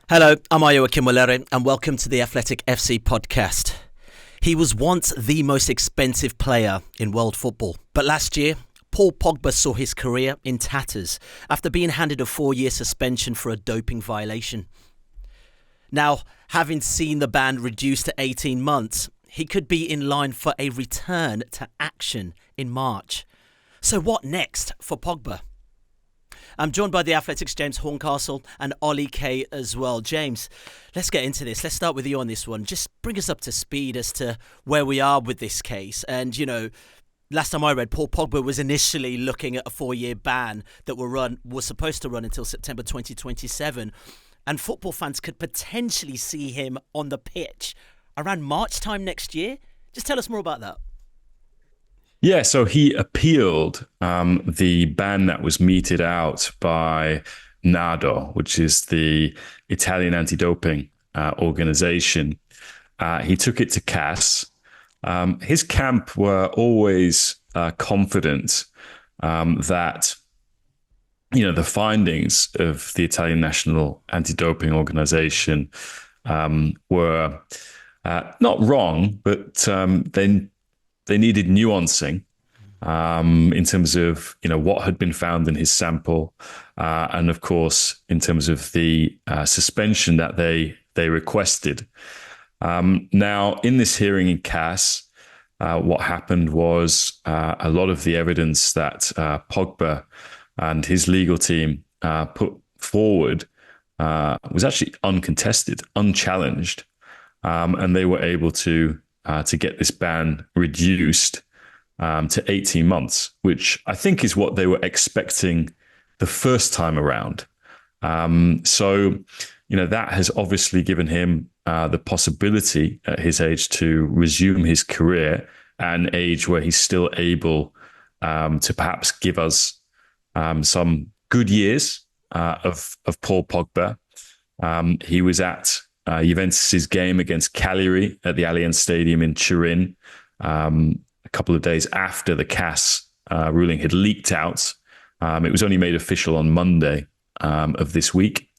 Hello, I'm Ayo Akinwolere and welcome to the Athletic FC podcast. He was once the most expensive player in world football, but last year, Paul Pogba saw his career in tatters after being handed a 4-year suspension for a doping violation. Now, having seen the ban reduced to 18 months, he could be in line for a return to action in March. So what next for Pogba? I'm joined by the Athletic's James Horncastle and Oli Kay as well. James, let's get into this. Let's start with you on this one. Just bring us up to speed as to where we are with this case. And, last time I read, Paul Pogba was initially looking at a 4-year ban that was supposed to run until September 2027. And football fans could potentially see him on the pitch around March time next year. Just tell us more about that. Yeah, so he appealed the ban that was meted out by NADO, which is the Italian anti-doping organization. He took it to CAS. His camp were always confident that, the findings of the Italian National Anti-Doping Organization were not wrong, but they needed nuancing in terms of what had been found in his sample, and of course in terms of the suspension that they requested. Now, in this hearing in CAS, what happened was a lot of the evidence that Pogba and his legal team put forward was actually uncontested, unchallenged, and they were able to get this ban reduced to 18 months, which I think is what they were expecting the first time around. So, that has obviously given him the possibility at his age to resume his career at an age where he's still able to perhaps give us some good years of Paul Pogba. He was at Juventus's game against Cagliari at the Allianz Stadium in Turin a couple of days after the CAS ruling had leaked out. It was only made official on Monday of this week.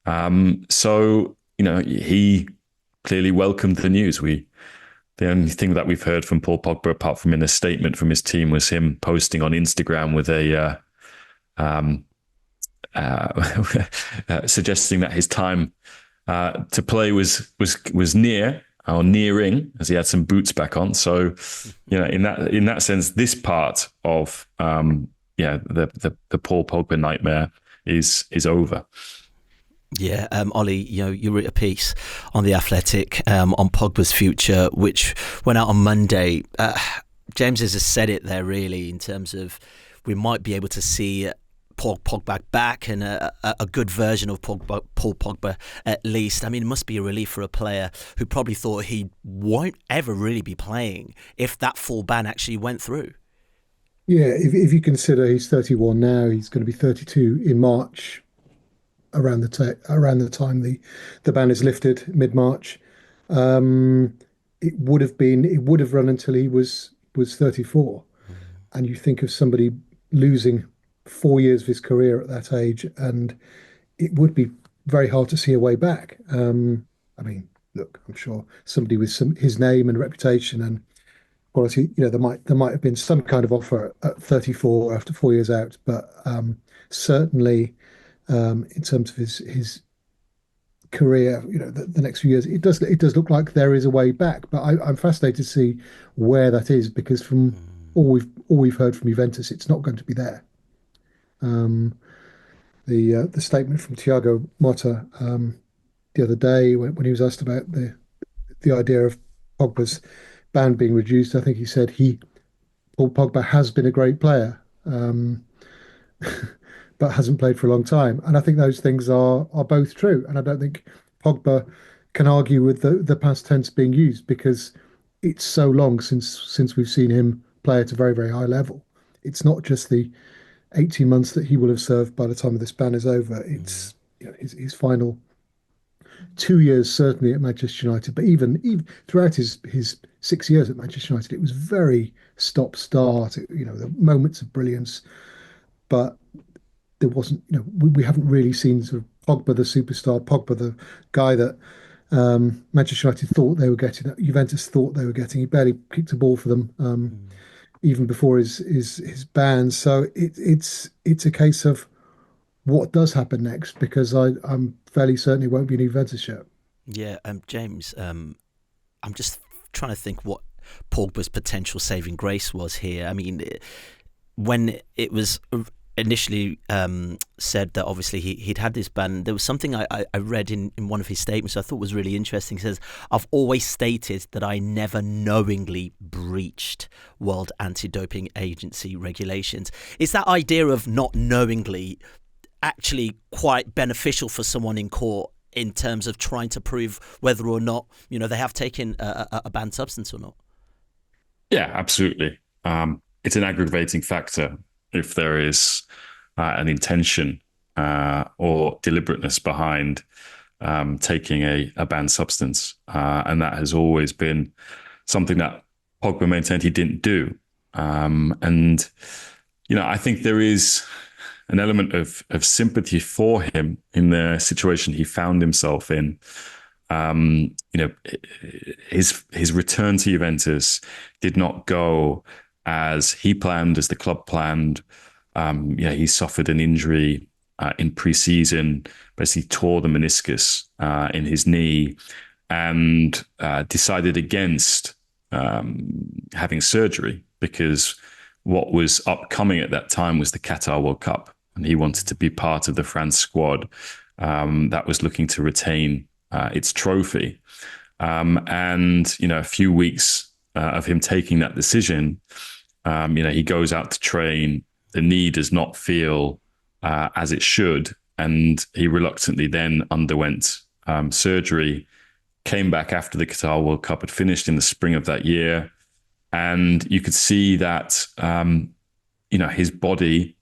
So, he clearly welcomed the news. The only thing that we've heard from Paul Pogba, apart from in a statement from his team, was him posting on Instagram with a suggesting that his time to play was near or nearing, as he had some boots back on. So, in that sense, this part of the Paul Pogba nightmare is over. Yeah, Ollie, you wrote a piece on The Athletic on Pogba's future, which went out on Monday. James has just said it there, really, in terms of we might be able to see Paul Pogba back and a good version of Paul Pogba at least. I mean, it must be a relief for a player who probably thought he won't ever really be playing if that full ban actually went through. Yeah, if you consider he's 31 now, he's going to be 32 in March, around the time the ban is lifted, mid-March. It would have run until he was 34. And you think of somebody losing 4 years of his career at that age, and it would be very hard to see a way back. I mean, look, I'm sure somebody with his name and reputation and quality, there might have been some kind of offer at 34 after 4 years out, but certainly in terms of his career, the next few years, it does look like there is a way back. But I'm fascinated to see where that is, because from all we've heard from Juventus, it's not going to be there. The statement from Thiago Motta the other day when he was asked about the idea of Pogba's ban being reduced, I think he said Paul Pogba has been a great player, but hasn't played for a long time. And I think those things are both true. And I don't think Pogba can argue with the past tense being used, because it's so long since we've seen him play at a very, very high level. It's not just the 18 months that he will have served by the time of this ban is over. It's his final 2 years certainly at Manchester United, but even throughout his 6 years at Manchester United, it was very stop-start. The moments of brilliance, but there wasn't. We haven't really seen sort of Pogba, the superstar, Pogba, the guy that Manchester United thought they were getting, that Juventus thought they were getting. He barely kicked a ball for them, Mm. even before his ban. So it's a case of what does happen next, because I'm fairly certain it won't be a Juventus shirt. Yeah, James, I'm just trying to think what Pogba's potential saving grace was here. I mean, when it was initially said that obviously he'd had this ban, there was something I read in one of his statements I thought was really interesting. He says, "I've always stated that I never knowingly breached World Anti-Doping Agency regulations." Is that idea of not knowingly actually quite beneficial for someone in court in terms of trying to prove whether or not, they have taken a banned substance or not? Yeah, absolutely. It's an aggravating factor if there is an intention or deliberateness behind taking a banned substance. And that has always been something that Pogba maintained he didn't do. And, I think there is an element of sympathy for him in the situation he found himself in. His return to Juventus did not go as he planned, as the club planned. He suffered an injury in pre-season, basically tore the meniscus in his knee, and decided against having surgery because what was upcoming at that time was the Qatar World Cup, and he wanted to be part of the France squad that was looking to retain its trophy. A few weeks of him taking that decision, he goes out to train. The knee does not feel as it should, and he reluctantly then underwent surgery, came back after the Qatar World Cup had finished in the spring of that year. And you could see that, his body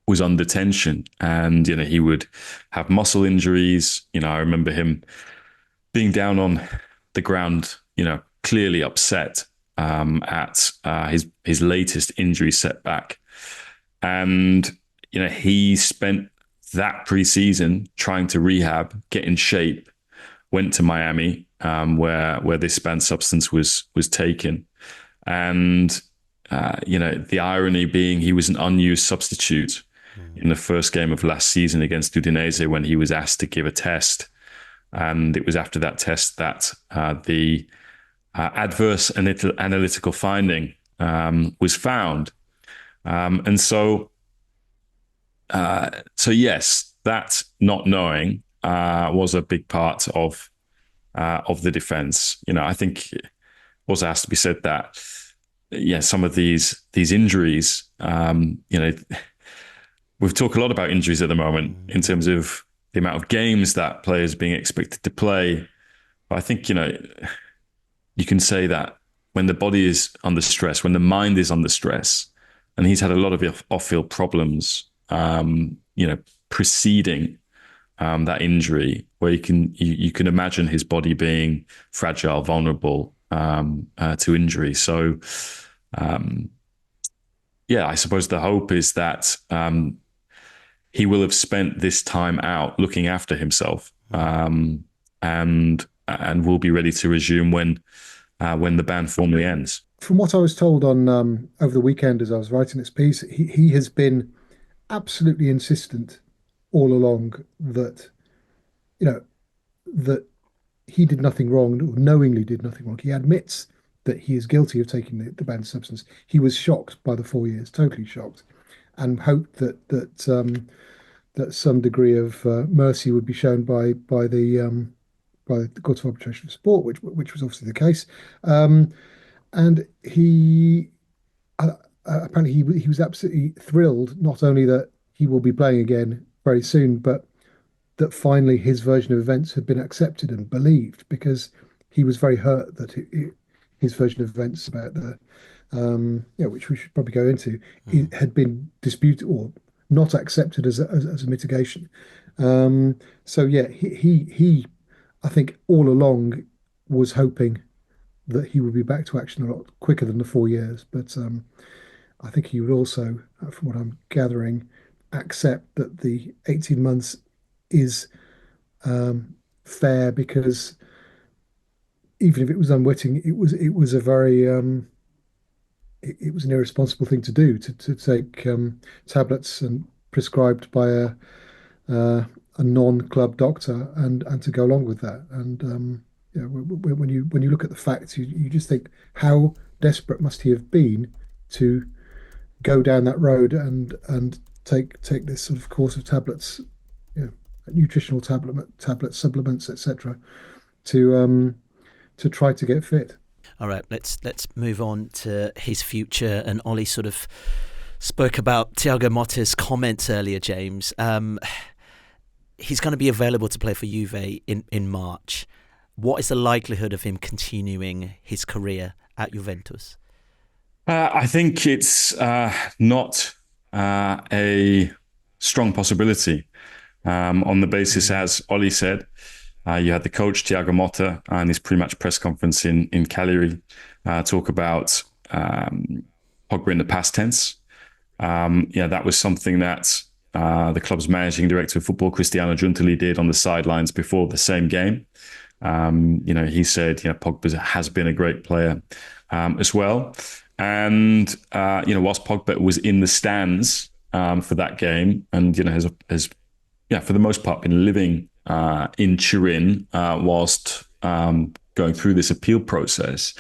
was under tension, and, he would have muscle injuries. I remember him being down on the ground, clearly upset at his latest injury setback. And, he spent that preseason trying to rehab, get in shape, went to Miami, where this banned substance was taken. And, the irony being he was an unused substitute in the first game of last season against Udinese when he was asked to give a test. And it was after that test that the adverse analytical finding was found. So yes, that not knowing was a big part of the defense. I think it also has to be said that, some of these injuries, we've talked a lot about injuries at the moment in terms of the amount of games that players are being expected to play. But I think, you can say that when the body is under stress, when the mind is under stress, and he's had a lot of off-field problems, preceding that injury, where you can imagine his body being fragile, vulnerable to injury. So, I suppose the hope is that he will have spent this time out looking after himself, and will be ready to resume when the ban formally ends. From what I was told on over the weekend as I was writing this piece, he has been absolutely insistent all along that, that he did nothing wrong, or knowingly did nothing wrong. He admits that he is guilty of taking the banned substance. He was shocked by the 4 years, totally shocked, and hoped that some degree of mercy would be shown by the Court of Arbitration of Sport, which was obviously the case. And he apparently he was absolutely thrilled, not only that he will be playing again very soon, but that finally his version of events had been accepted and believed, because he was very hurt that his version of events about the which we should probably go into, it had been disputed or not accepted as a mitigation. He I think all along was hoping that he would be back to action a lot quicker than the 4 years. But I think he would also, from what I'm gathering, accept that the 18 months is fair, because even if it was unwitting, it was a very it was an irresponsible thing to do, to take tablets and prescribed by a non-club doctor, and to go along with that. And when you look at the facts, you just think, how desperate must he have been to go down that road and take this sort of course of tablets, nutritional tablets, supplements, etc., to try to get fit. All right, let's move on to his future. And Oli sort of spoke about Thiago Motta's comments earlier, James. He's going to be available to play for Juve in March. What is the likelihood of him continuing his career at Juventus? I think it's not a strong possibility, on the basis, as Oli said. You had the coach, Thiago Motta, in his pre-match press conference in Cagliari, talk about Pogba in the past tense. That was something that the club's managing director of football, Cristiano Giuntoli, did on the sidelines before the same game. He said, Pogba has been a great player as well. And, whilst Pogba was in the stands for that game, and, has for the most part been living in Turin whilst going through this appeal process.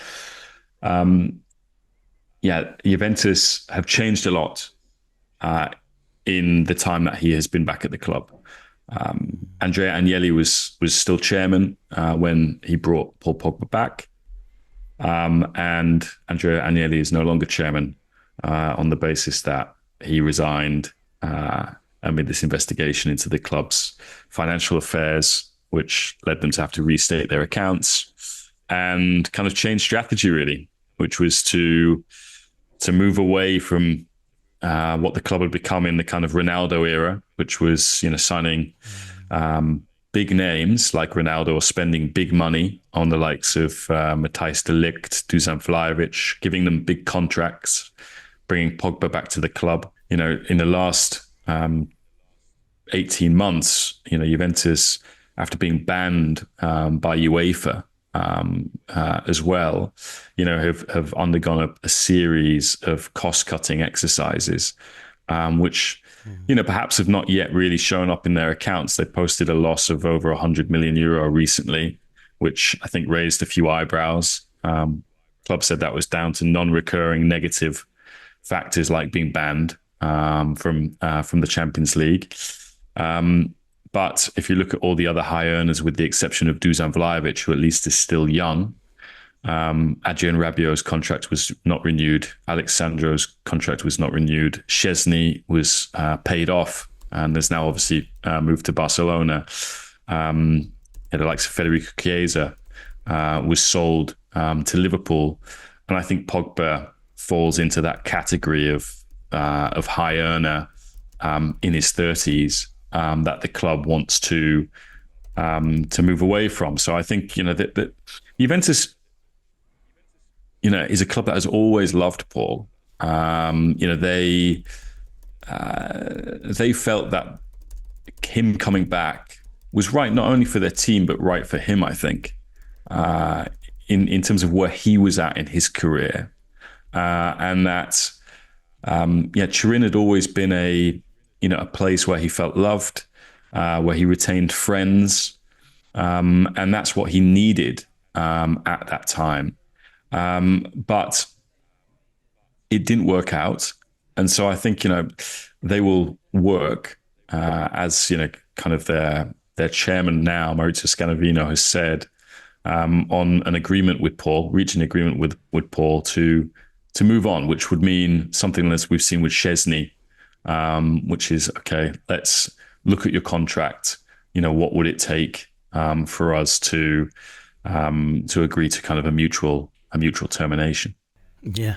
Juventus have changed a lot in the time that he has been back at the club. Andrea Agnelli was still chairman when he brought Paul Pogba back. And Andrea Agnelli is no longer chairman on the basis that he resigned amid this investigation into the club's financial affairs, which led them to have to restate their accounts and kind of change strategy, really, which was to move away from what the club had become in the kind of Ronaldo era, which was, signing big names like Ronaldo, or spending big money on the likes of Matthijs de Ligt, Dusan Vlahovic, giving them big contracts, bringing Pogba back to the club. In the last 18 months, Juventus, after being banned by UEFA as well, have undergone a series of cost-cutting exercises, which, perhaps have not yet really shown up in their accounts. They posted a loss of over 100 million euro recently, which I think raised a few eyebrows. Club said that was down to non-recurring negative factors like being banned from the Champions League. But if you look at all the other high earners, with the exception of Dusan Vlahovic, who at least is still young, Adrien Rabiot's contract was not renewed. Alexandro's contract was not renewed. Szczesny was paid off and has now obviously moved to Barcelona. The likes of Federico Chiesa was sold to Liverpool. And I think Pogba falls into that category of high earner in his 30s that the club wants to move away from. So I think that Juventus is a club that has always loved Paul. They felt that him coming back was right, not only for their team, but right for him, I think, in terms of where he was at in his career. And that, Turin had always been a place where he felt loved, where he retained friends. And that's what he needed at that time. But it didn't work out. And so I think, they will work as, kind of their chairman now, Maurizio Scanavino, has said, on an agreement with Paul, reach an agreement with Paul to move on, which would mean something as we've seen with Szczesny, which is, okay, let's look at your contract. What would it take for us to agree to kind of a mutual termination? Yeah.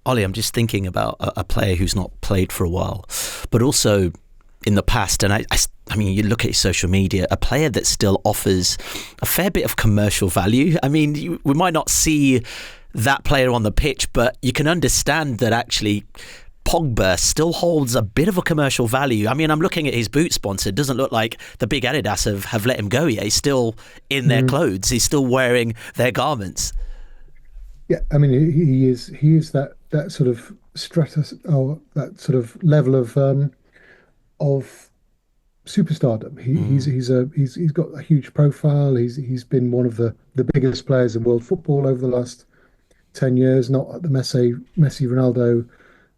Oli, I'm just thinking about a player who's not played for a while, but also in the past, and I mean, you look at his social media, a player that still offers a fair bit of commercial value. I mean, we might not see that player on the pitch, but you can understand that actually Pogba still holds a bit of a commercial value. I mean, I'm looking at his boot sponsor. It doesn't look like the big Adidas have let him go yet. He's still in their clothes. He's still wearing their garments. Yeah, I mean, he is that sort of stratus, or that sort of level of superstardom. He's got a huge profile. He's been one of the biggest players in world football over the last 10 years, not at the Messi, Ronaldo,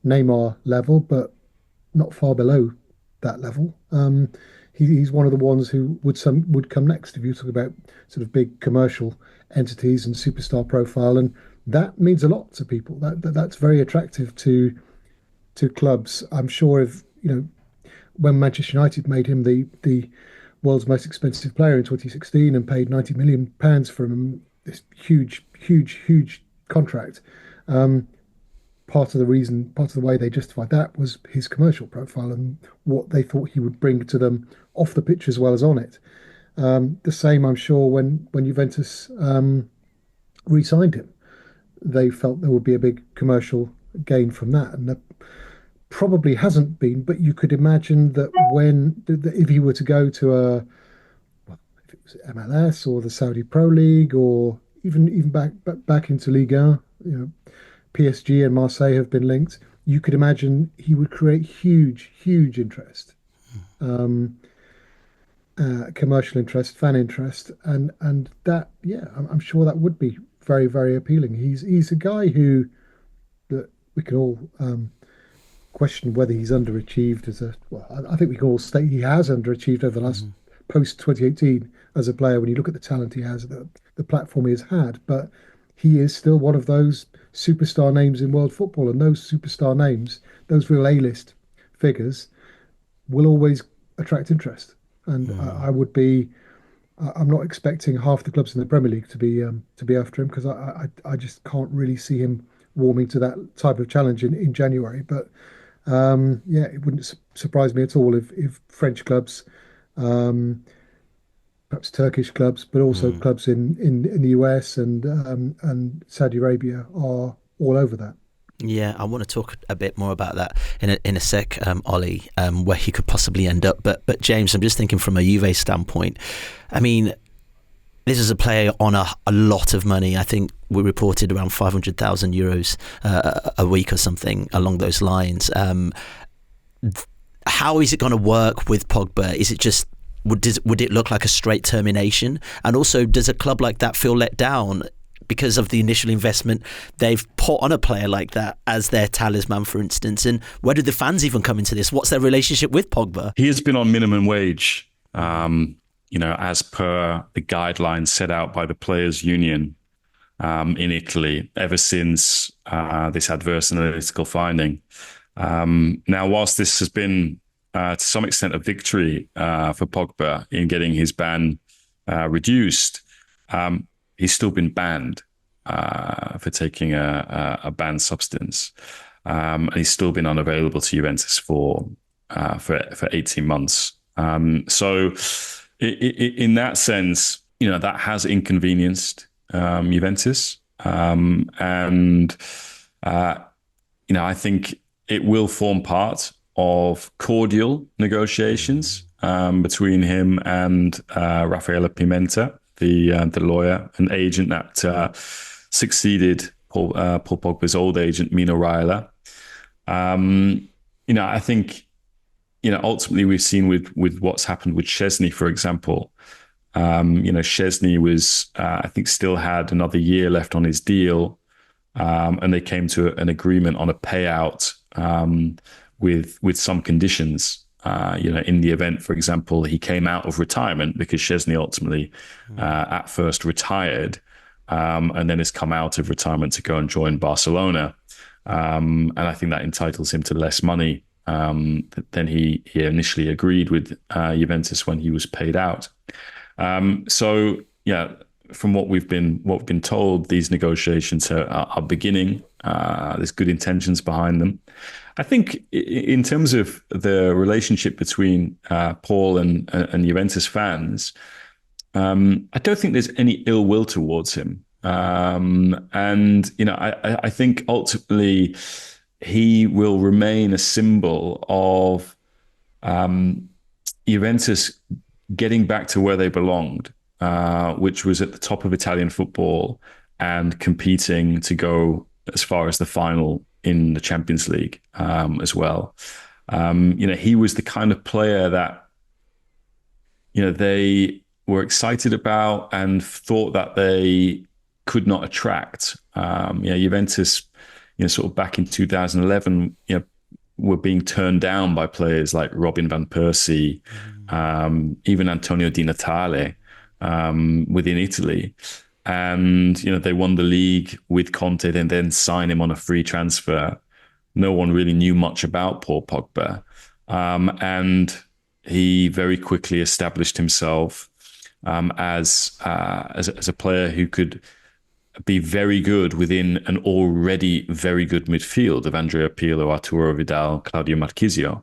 Neymar level, but not far below that level. He's one of the ones who would come next if you talk about sort of big commercial entities and superstar profile, and that means a lot to people. That's very attractive to clubs. I'm sure if when Manchester United made him the world's most expensive player in 2016 and paid £90 million for him, this huge contract. Part of the way they justified that was his commercial profile and what they thought he would bring to them off the pitch as well as on it. The same, I'm sure, when Juventus re-signed him, they felt there would be a big commercial gain from that, and there probably hasn't been. But you could imagine that if he were to go to if it was MLS or the Saudi Pro League, or even back into Liga 1, PSG and Marseille have been linked. You could imagine he would create huge interest, commercial interest, fan interest, and that, yeah, I'm sure that would be very appealing. He's a guy that we can all question whether he's underachieved I think we can all state he has underachieved over the last post 2018 as a player when you look at the talent he has, the platform he has had, but he is still one of those superstar names in world football, and those superstar names, those real A-list figures, will always attract interest. And I'm not expecting half the clubs in the Premier League to be after him, because I just can't really see him warming to that type of challenge in January. But yeah, it wouldn't surprise me at all if French clubs, perhaps Turkish clubs, but also clubs in the US and Saudi Arabia are all over that. Yeah, I want to talk a bit more about that in a sec, Ollie, where he could possibly end up. But James, I'm just thinking from a Juve standpoint. I mean, this is a player on a lot of money. I think we reported around 500,000 euros a week or something along those lines. How is it going to work with Pogba? Is it just would it look like a straight termination? And also, does a club like that feel let down because of the initial investment they've put on a player like that as their talisman, for instance? And where do the fans even come into this? What's their relationship with Pogba? He has been on minimum wage, as per the guidelines set out by the Players' Union in Italy ever since this adverse analytical finding. Now, whilst this has been to some extent a victory for Pogba in getting his ban reduced, he's still been banned for taking a banned substance, and he's still been unavailable to Juventus for 18 months. So, in that sense, that has inconvenienced Juventus, and I think it will form part of cordial negotiations between him and Raffaella Pimenta, the lawyer and agent that succeeded Paul Pogba's old agent, Mino Raiola. I think, ultimately we've seen with what's happened with Szczesny, for example. Szczesny was, I think, still had another year left on his deal, and they came to an agreement on a payout with some conditions. In the event, for example, he came out of retirement, because Szczesny ultimately at first retired and then has come out of retirement to go and join Barcelona. And I think that entitles him to less money than he initially agreed with Juventus when he was paid out. So, yeah, from what we've been told, these negotiations are beginning. There's good intentions behind them. I think in terms of the relationship between Paul and Juventus fans, I don't think there's any ill will towards him. And I think ultimately he will remain a symbol of Juventus getting back to where they belonged, which was at the top of Italian football and competing to go as far as the final in the Champions League as well. He was the kind of player that, they were excited about and thought that they could not attract. Juventus, sort of back in 2011, were being turned down by players like Robin van Persie, even Antonio Di Natale within Italy. And, they won the league with Conte and then signed him on a free transfer. No one really knew much about Paul Pogba. And he very quickly established himself as a player who could be very good within an already very good midfield of Andrea Pirlo, Arturo Vidal, Claudio Marchisio.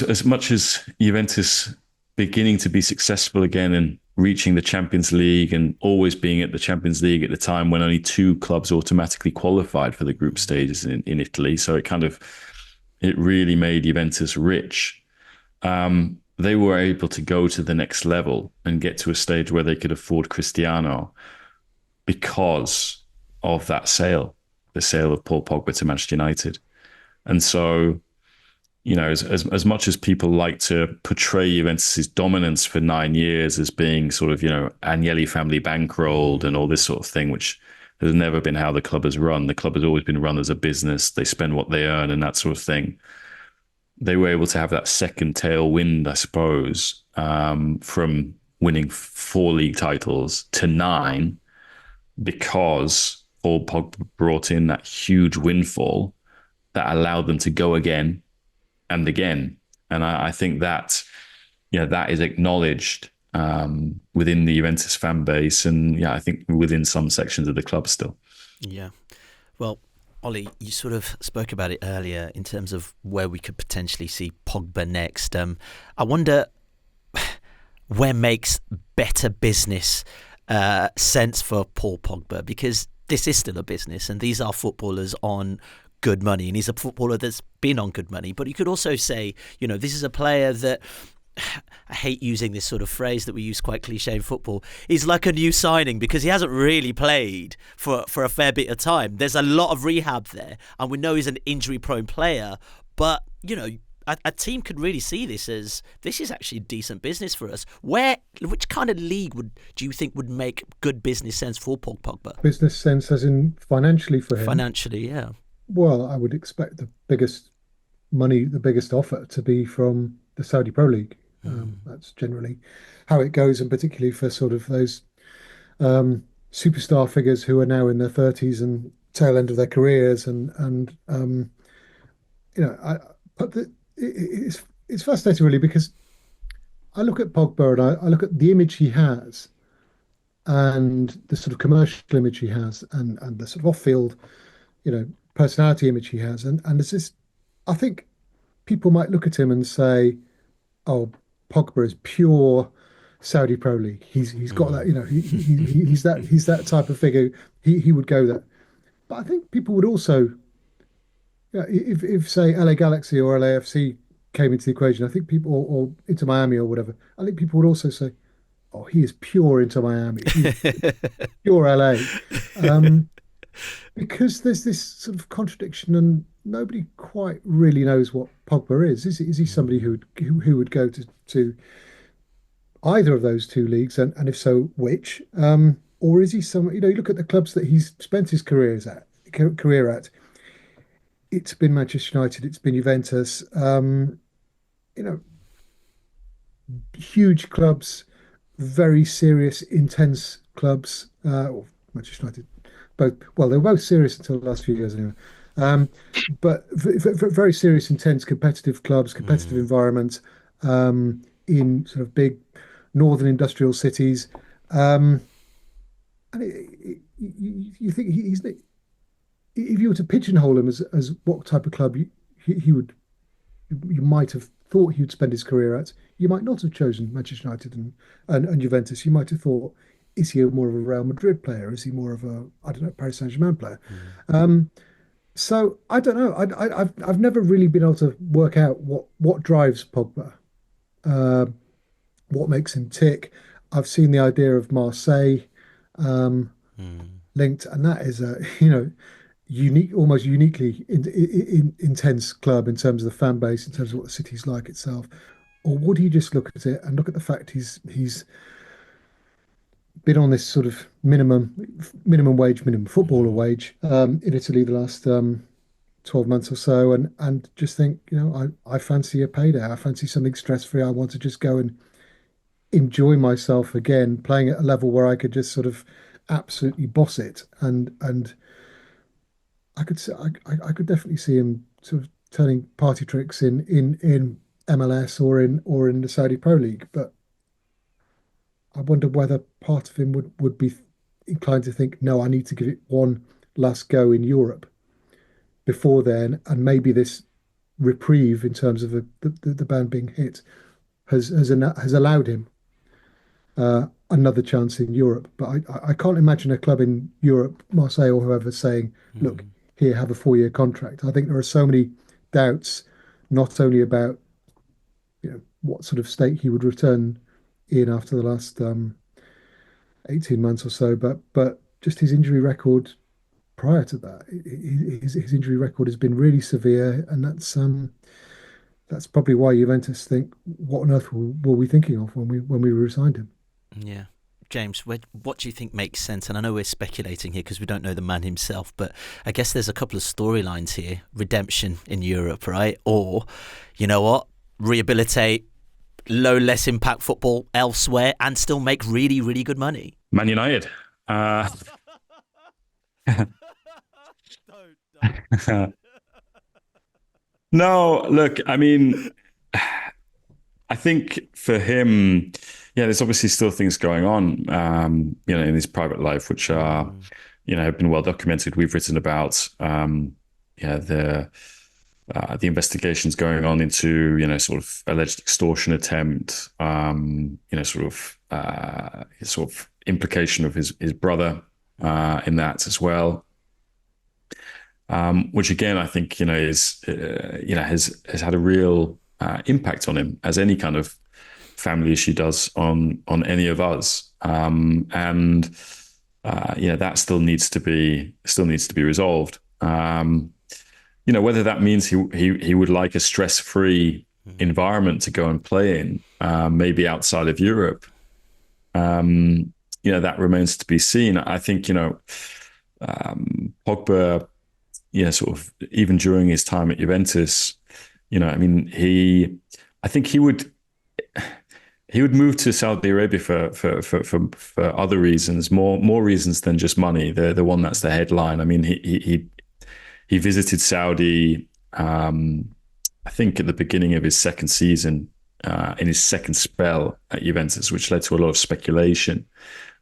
As much as Juventus beginning to be successful again and reaching the Champions League and always being at the Champions League at the time when only two clubs automatically qualified for the group stages in Italy. So it really made Juventus rich. They were able to go to the next level and get to a stage where they could afford Cristiano because of that sale, the sale of Paul Pogba to Manchester United. And so, as much as people like to portray Juventus's dominance for 9 years as being sort of, Agnelli family bankrolled and all this sort of thing, which has never been how the club has run. The club has always been run as a business. They spend what they earn and that sort of thing. They were able to have that second tailwind, I suppose, from winning 4 league titles to 9 because Paul Pogba brought in that huge windfall that allowed them to go again and again. And I think that, that is acknowledged within the Juventus fan base and, I think within some sections of the club still. Yeah. Well, Oli, you sort of spoke about it earlier in terms of where we could potentially see Pogba next. I wonder where makes better business sense for Paul Pogba, because this is still a business and these are footballers on good money and he's a footballer that's been on good money. But you could also say, this is a player that, I hate using this sort of phrase that we use quite cliche in football, he's like a new signing because he hasn't really played for a fair bit of time. There's a lot of rehab there and we know he's an injury prone player, but a team could really see this as this is actually decent business for us. Which kind of league do you think would make good business sense for Paul Pogba? Business sense as in financially for him? Financially, yeah. Well, I would expect the biggest offer to be from the Saudi Pro League. That's generally how it goes, and particularly for sort of those superstar figures who are now in their 30s and tail end of their careers. It's fascinating really because I look at Pogba and I look at the image he has and the sort of commercial image he has and the sort of off-field, personality image he has, and there's this. I think people might look at him and say, "Oh, Pogba is pure Saudi Pro League. He's got that, he's that type of figure. He would go there." But I think people would also, if say LA Galaxy or LAFC came into the equation, I think people or Inter Miami or whatever, I think people would also say, "Oh, he is pure Inter Miami, pure LA," because there's this sort of contradiction and nobody quite really knows what Pogba is. Is he somebody who would go to either of those two leagues, and if so, which? Or is he some? You look at the clubs that he's spent his career at. It's been Manchester United, it's been Juventus. Huge clubs, very serious, intense clubs. Or Manchester United, both. Well, they were both serious until the last few years, anyway. But very serious, intense, competitive clubs, competitive environment in sort of big northern industrial cities. And you think he's, if you were to pigeonhole him as what type of club he would, you might have thought he would spend his career at, you might not have chosen Manchester United and Juventus. You might have thought is he more of a Real Madrid player? Is he more of a, I don't know, Paris Saint-Germain player? Mm. So I don't know. I've never really been able to work out what drives Pogba, uh, what makes him tick. I've seen the idea of Marseille um, Mm. linked, and that is a unique, almost uniquely intense club in terms of the fan base, in terms of what the city's like itself. Or would you just look at it and look at the fact he's been on this sort of minimum wage, minimum footballer Mm. wage in Italy the last 12 months or so, and just think, I fancy a payday. I fancy something stress-free. I want to just go and enjoy myself again, playing at a level where I could just sort of absolutely boss it. And I could definitely see him sort of turning party tricks in MLS or in the Saudi Pro League. But I wonder whether part of him would be inclined to think, no, I need to give it one last go in Europe before then, and maybe this reprieve in terms of the ban being hit has allowed him another chance in Europe. But I can't imagine a club in Europe, Marseille or whoever, saying, "Look, Mm. here, have a 4-year contract." I think there are so many doubts, not only about what sort of state he would return in after the last 18 months or so, but just his injury record prior to that. His injury record has been really severe, and that's probably why Juventus think, what on earth were we thinking of when we re-signed him? Yeah. James, what do you think makes sense? And I know we're speculating here because we don't know the man himself, but I guess there's a couple of storylines here. Redemption in Europe, right? Or, you know what? Rehabilitate less impact football elsewhere and still make really, really good money. Man United. No, look, I mean, I think for him, yeah, there's obviously still things going on, in his private life, which are, have been well documented. We've written about, the investigations going on into, sort of alleged extortion attempt, sort of implication of his brother in that as well. Which again, I think, is, has had a real impact on him, as any kind of family issue does on any of us. And that still needs to be resolved. Whether that means he would like a stress-free environment to go and play in, maybe outside of Europe. That remains to be seen. I think, Pogba, sort of even during his time at Juventus, I think he would move to Saudi Arabia for other reasons, more reasons than just money. The one that's the headline. I mean, he visited Saudi, I think at the beginning of his second season, in his second spell at Juventus, which led to a lot of speculation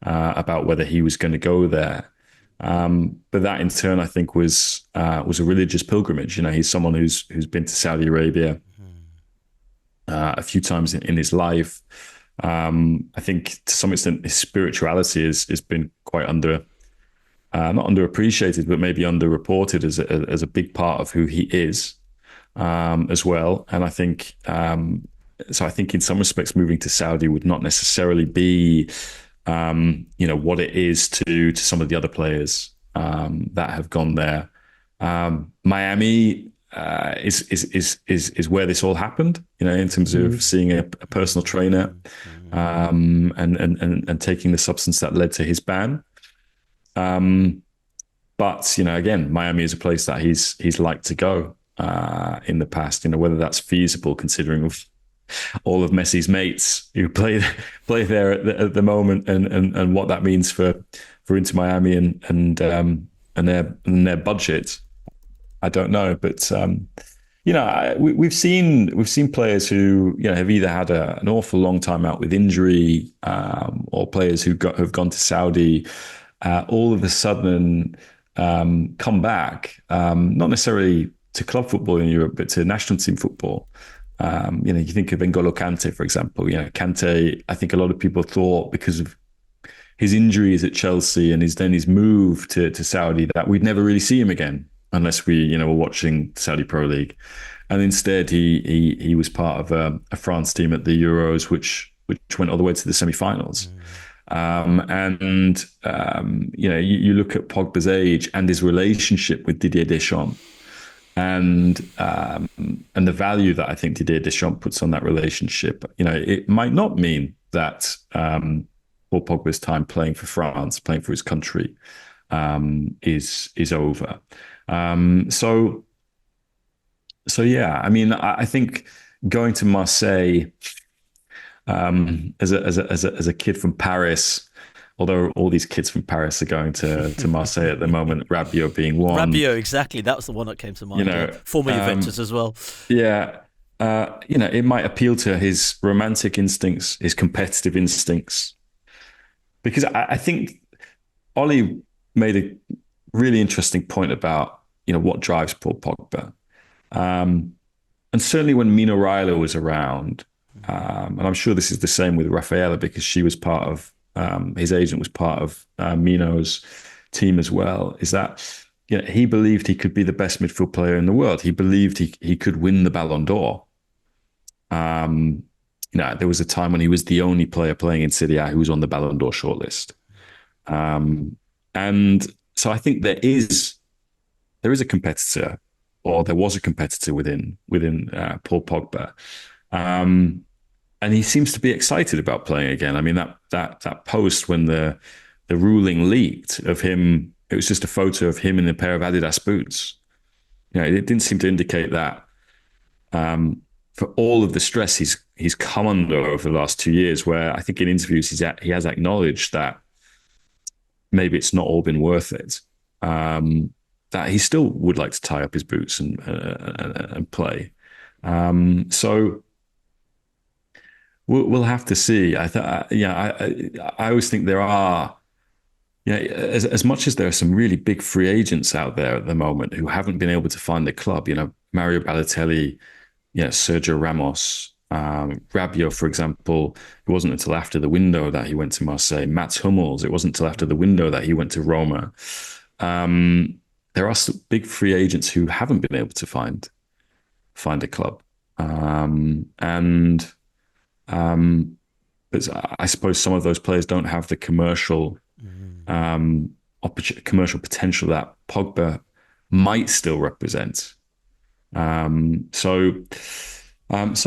about whether he was going to go there. But that in turn, I think, was a religious pilgrimage. He's someone who's been to Saudi Arabia a few times in his life. I think to some extent his spirituality has been quite not underappreciated, but maybe underreported as a big part of who he is as well. And I think so. I think in some respects, moving to Saudi would not necessarily be what it is to some of the other players that have gone there. Miami is where this all happened, in terms of seeing a personal trainer and taking the substance that led to his ban. But again, Miami is a place that he's liked to go in the past. Whether that's feasible, considering all of Messi's mates who play there at the moment, and what that means for Inter Miami and their budget. I don't know, but we've seen players who have either had an awful long time out with injury, or players who have gone to Saudi, all of a sudden come back, not necessarily to club football in Europe, but to national team football. You think of N'Golo Kante, for example. Kante, I think a lot of people thought, because of his injuries at Chelsea and his move to Saudi, that we'd never really see him again unless we were watching Saudi Pro League. And instead, he was part of a France team at the Euros, which went all the way to the semi-finals. You look at Pogba's age and his relationship with Didier Deschamps, and the value that I think Didier Deschamps puts on that relationship. It might not mean that Paul Pogba's time playing for France, playing for his country, is over. So yeah, I mean, I think going to Marseille as a kid from Paris, although all these kids from Paris are going to Marseille at the moment, Rabiot being one. Rabiot, exactly. That was the one that came to mind. Former Juventus as well. Yeah. It might appeal to his romantic instincts, his competitive instincts. Because I think Oli made a really interesting point about, what drives Paul Pogba. And certainly when Mino Raiola was around, and I'm sure this is the same with Rafaela, because she was part of, his agent was part of Mino's team as well, is that he believed he could be the best midfield player in the world. He believed he could win the Ballon d'Or. There was a time when he was the only player playing in Serie A who was on the Ballon d'Or shortlist. And so I think there is a competitor, or there was a competitor within Paul Pogba. And he seems to be excited about playing again. I mean, that post when the ruling leaked of him, it was just a photo of him in a pair of Adidas boots. It didn't seem to indicate that. For all of the stress he's come under over the last 2 years, where I think in interviews he has acknowledged that maybe it's not all been worth it. That he still would like to tie up his boots and play. So we'll have to see. I always think there are, as much as there are some really big free agents out there at the moment who haven't been able to find a club. Mario Balotelli, Sergio Ramos, Rabiot, for example. It wasn't until after the window that he went to Marseille. Mats Hummels. It wasn't until after the window that he went to Roma. There are some big free agents who haven't been able to find a club, but I suppose some of those players don't have the commercial potential that Pogba might still represent. So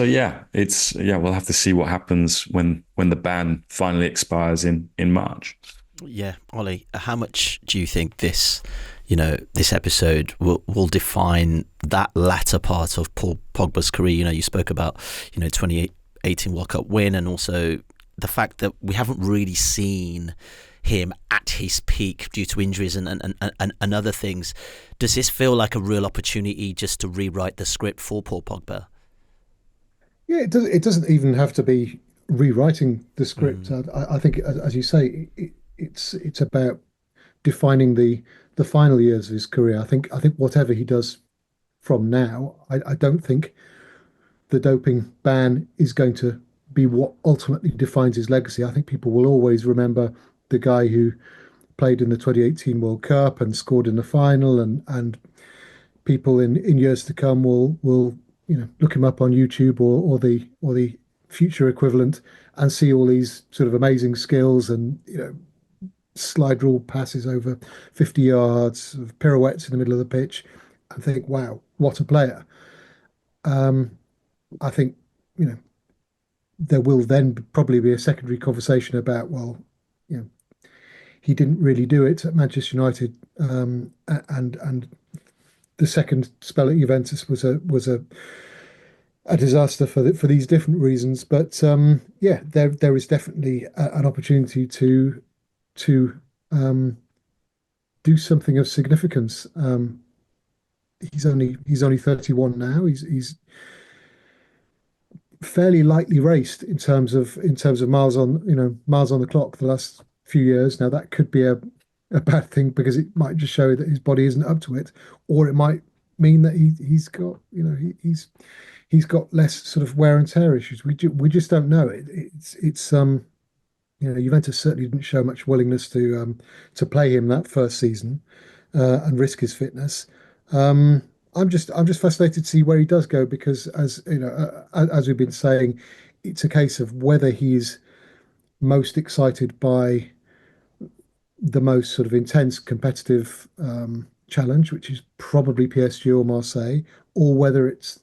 yeah, we'll have to see what happens when the ban finally expires in March. Yeah, Oli, how much do you think this episode will define that latter part of Paul Pogba's career? You spoke about 2018 World Cup win, and also the fact that we haven't really seen him at his peak due to injuries and other things. Does this feel like a real opportunity just to rewrite the script for Paul Pogba? Yeah, it doesn't even have to be rewriting the script. I think, as you say, it's about defining the final years of his career. I think whatever he does from now, I don't think the doping ban is going to be what ultimately defines his legacy. I think people will always remember the guy who played in the 2018 World Cup and scored in the final, and people in years to come will look him up on YouTube or the future equivalent and see all these sort of amazing skills and slide rule passes over 50 yards, of pirouettes in the middle of the pitch, and think, wow, what a player. I think there will then probably be a secondary conversation about, well, he didn't really do it at Manchester United, and the second spell at Juventus was a disaster for these different reasons. But there is definitely an opportunity to do something of significance. He's only 31 now. He's fairly lightly raced in terms of miles on the clock the last few years. Now that could be a bad thing, because it might just show that his body isn't up to it, or it might mean that he's got less sort of wear and tear issues. We just don't know. It's Juventus certainly didn't show much willingness to play him that first season and risk his fitness. I'm just fascinated to see where he does go, because as we've been saying, it's a case of whether he's most excited by the most sort of intense competitive challenge, which is probably PSG or Marseille, or whether it's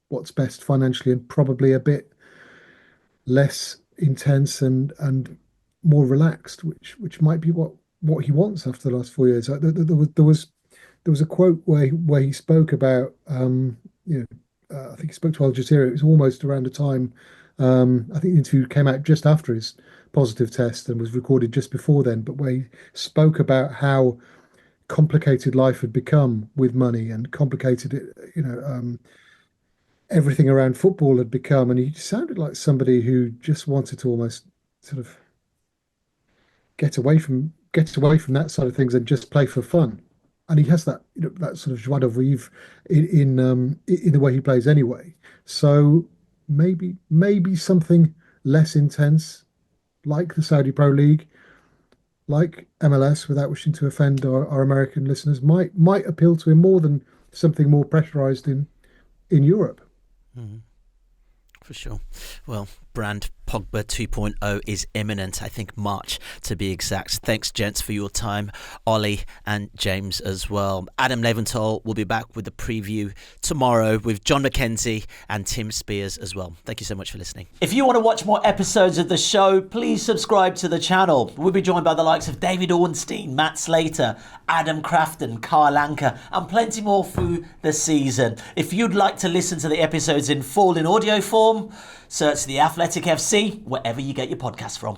what's best financially and probably a bit less intense and more relaxed, which might be what he wants after the last 4 years. There was a quote where he spoke about I think he spoke to Al Jazeera. It was almost around the time. I think the interview came out just after his positive test and was recorded just before then, but where he spoke about how complicated life had become with money and complicated everything around football had become, and he sounded like somebody who just wanted to almost sort of get away from that side of things and just play for fun. And he has that that sort of joie de vivre in the way he plays anyway. So maybe something less intense, like the Saudi Pro League, like MLS, without wishing to offend our American listeners, might appeal to him more than something more pressurized in Europe. Mm-hmm. For sure. Well, brand Pogba 2.0 is imminent. I think March to be exact. Thanks, gents, for your time. Ollie and James as well. Adam Leventhal will be back with the preview tomorrow with John McKenzie and Tim Spears as well. Thank you so much for listening. If you want to watch more episodes of the show, please subscribe to the channel. We'll be joined by the likes of David Ornstein, Matt Slater, Adam Crafton, Carl Anker, and plenty more through the season. If you'd like to listen to the episodes in full in audio form, search The Athletic FC wherever you get your podcasts from.